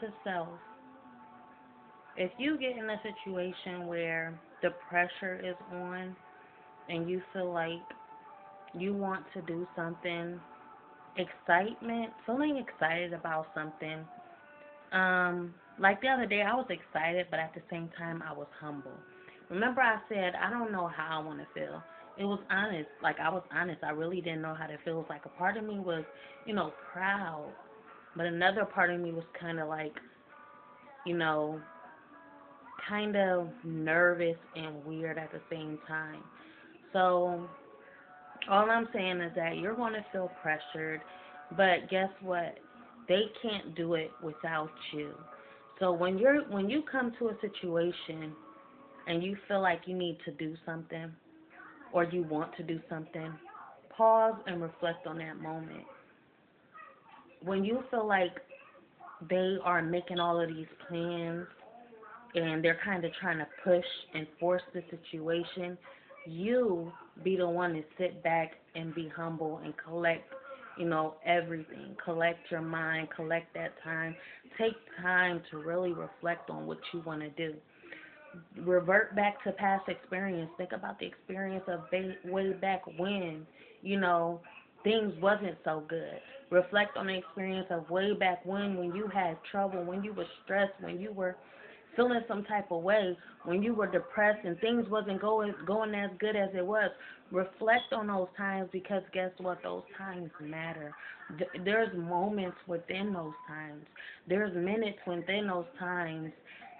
to self, if you get in a situation where the pressure is on and you feel like you want to do something, feeling excited about something, like the other day, I was excited, but at the same time, I was humble. Remember, I said I don't know how I want to feel. It was honest. Like I was honest. I really didn't know how to feel. It was like a part of me was, proud, but another part of me was kind of like, you know, kind of nervous and weird at the same time. So all I'm saying is that you're going to feel pressured, but guess what? They can't do it without you. So when you come to a situation and you feel like you need to do something or you want to do something, pause and reflect on that moment. When you feel like they are making all of these plans and they're kind of trying to push and force the situation, you be the one to sit back and be humble and collect, everything. Collect your mind, collect that time. Take time to really reflect on what you want to do. Revert back to past experience. Think about the experience of way back when, you know, things wasn't so good. Reflect on the experience of way back when you had trouble, when you were stressed, when you were feeling some type of way, when you were depressed and things wasn't going as good as it was. Reflect on those times because guess what? Those times matter. There's moments within those times. There's minutes within those times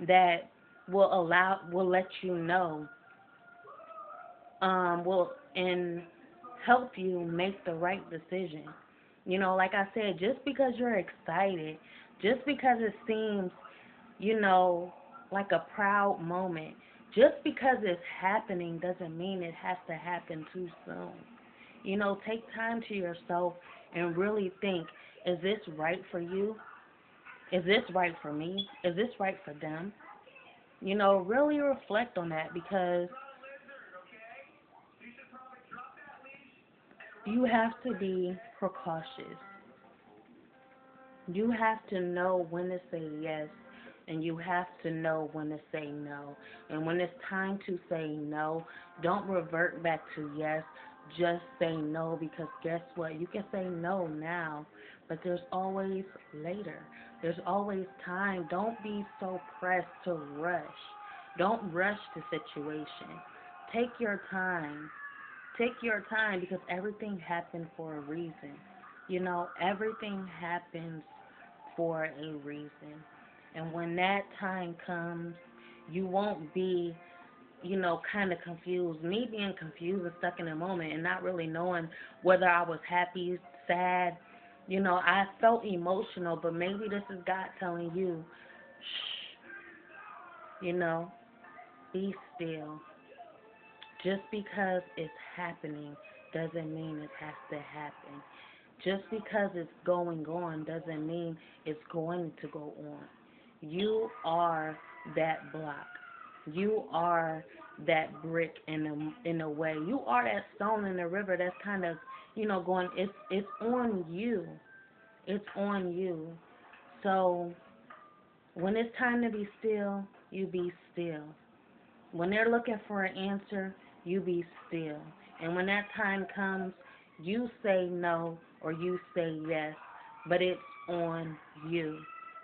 that will let you know will and help you make the right decision. Like I said, just because you're excited, just because it seems, like a proud moment, just because it's happening doesn't mean it has to happen too soon. Take time to yourself and really think, is this right for you? Is this right for me? Is this right for them? Really reflect on that because you have to be precautious. You have to know when to say yes and you have to know when to say no. And when it's time to say no, don't revert back to yes. Just say no because guess what? You can say no now, but there's always later. There's always time. Don't be so pressed to rush. Don't rush the situation. Take your time. Take your time because everything happened for a reason. Everything happens for a reason. And when that time comes, you won't be, kind of confused. Me being confused and stuck in a moment and not really knowing whether I was happy, sad, I felt emotional, but maybe this is God telling you, shh, be still. Just because it's happening doesn't mean it has to happen. Just because it's going on doesn't mean it's going to go on. You are that block. You are that brick in a way. You are that stone in the river that's kind of, going. It's on you. It's on you. So when it's time to be still, you be still. When they're looking for an answer, you be still. And when that time comes, you say no or you say yes, but it's on you.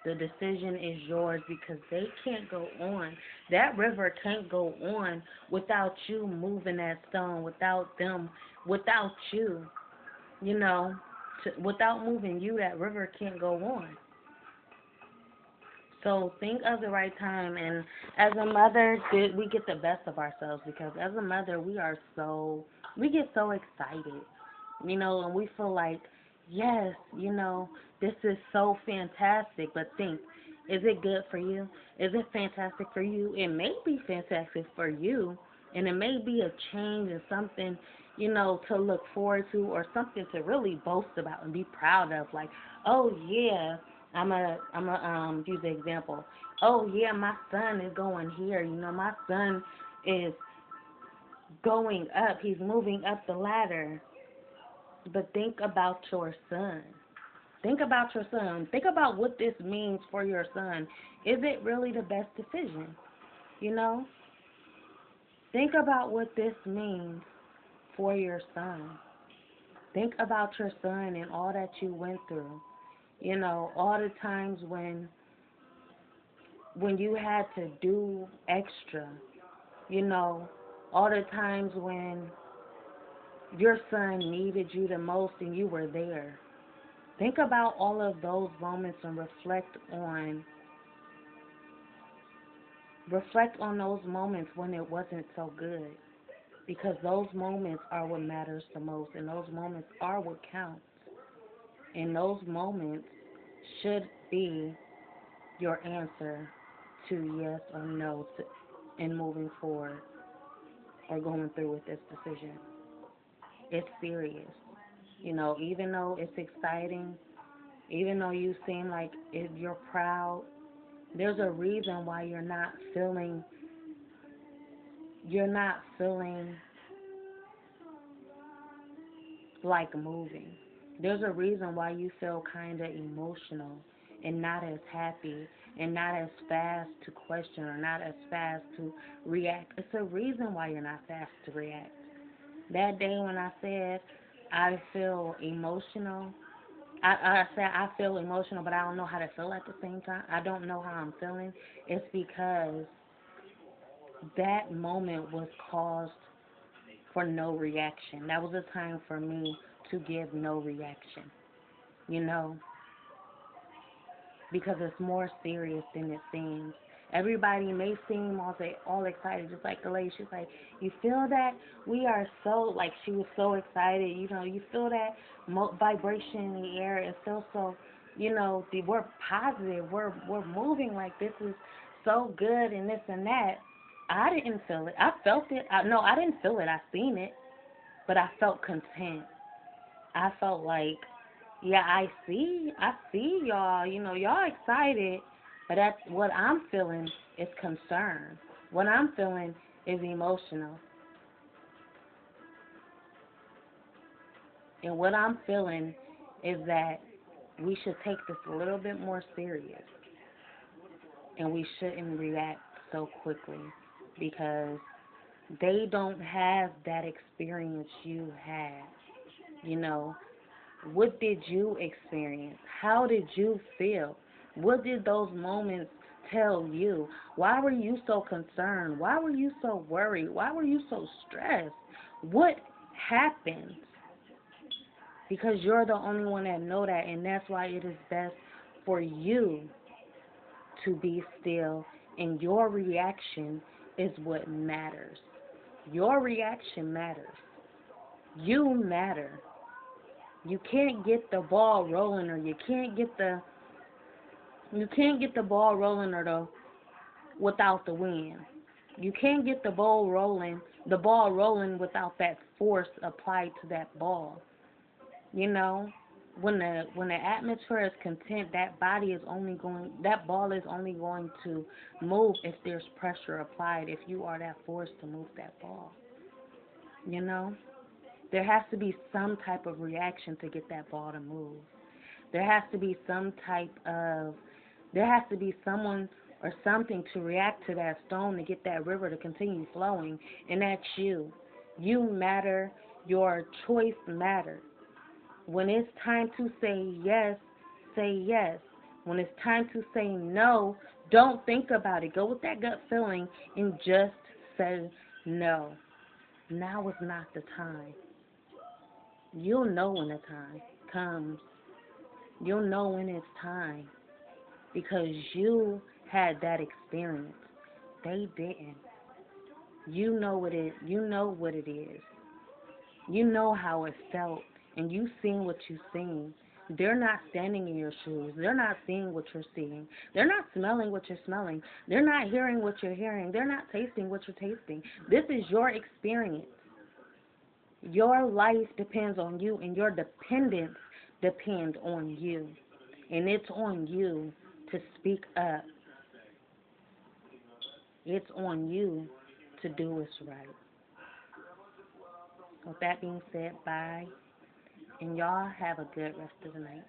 The decision is yours because they can't go on. That river can't go on without you moving that stone, without them, without you. Without moving you, that river can't go on. So think of the right time, and as a mother, we get the best of ourselves because as a mother, we get so excited, and we feel like, yes, this is so fantastic. But think, is it good for you? Is it fantastic for you? It may be fantastic for you, and it may be a change and something, to look forward to or something to really boast about and be proud of. Like, oh yeah. I'm a use the example. Oh yeah, my son is going here. My son is going up. He's moving up the ladder. But think about your son. Think about your son. Think about what this means for your son. Is it really the best decision? You know? Think about what this means for your son. Think about your son and all that you went through. You know, all the times when you had to do extra. You know, all the times when your son needed you the most and you were there. Think about all of those moments and reflect on those moments when it wasn't so good, because those moments are what matters the most, and those moments are what counts, and those moments should be your answer to yes or no in moving forward or going through with this decision. It's serious. You know, even though it's exciting, even though you seem like you're proud, there's a reason why you're not feeling like moving. There's a reason why you feel kind of emotional and not as happy and not as fast to question or not as fast to react. It's a reason why you're not fast to react. That day when I said I feel emotional, I said I feel emotional, but I don't know how to feel at the same time. I don't know how I'm feeling. It's because that moment was caused for no reaction. That was a time for me to give no reaction, you know, because it's more serious than it seems. Everybody may seem all excited, just like the lady. She's like, you feel that? We are so, like, she was so excited. You know, you feel that vibration in the air. It feels so, you know, we're positive. We're moving like this is so good and this and that. I didn't feel it. I felt it. No, I didn't feel it. I seen it. But I felt content. I felt like, yeah, I see y'all. You know, y'all excited. But that's what I'm feeling is concern. What I'm feeling is emotional. And what I'm feeling is that we should take this a little bit more serious. And we shouldn't react so quickly, because they don't have that experience you had. You know, what did you experience? How did you feel? What did those moments tell you? Why were you so concerned? Why were you so worried? Why were you so stressed? What happened? Because you're the only one that know that, and that's why it is best for you to be still, and your reaction is what matters. Your reaction matters. You matter. You can't get the ball rolling, or you can't get the ball rolling without the wind. You can't get the ball rolling without that force applied to that ball. You know, when the atmosphere is content, that ball is only going to move if there's pressure applied, if you are that force to move that ball. You know? There has to be some type of reaction to get that ball to move. There has to be someone or something to react to that stone to get that river to continue flowing, and that's you. You matter. Your choice matters. When it's time to say yes, say yes. When it's time to say no, don't think about it. Go with that gut feeling and just say no. Now is not the time. You'll know when the time comes. You'll know when it's time, because you had that experience. They didn't. You know what it is. You know how it felt, and you seen what you seen. They're not standing in your shoes. They're not seeing what you're seeing. They're not smelling what you're smelling. They're not hearing what you're hearing. They're not tasting what you're tasting. This is your experience. Your life depends on you, and your dependence depends on you. And it's on you to speak up. It's on you to do what's right. With that being said, bye. And y'all have a good rest of the night.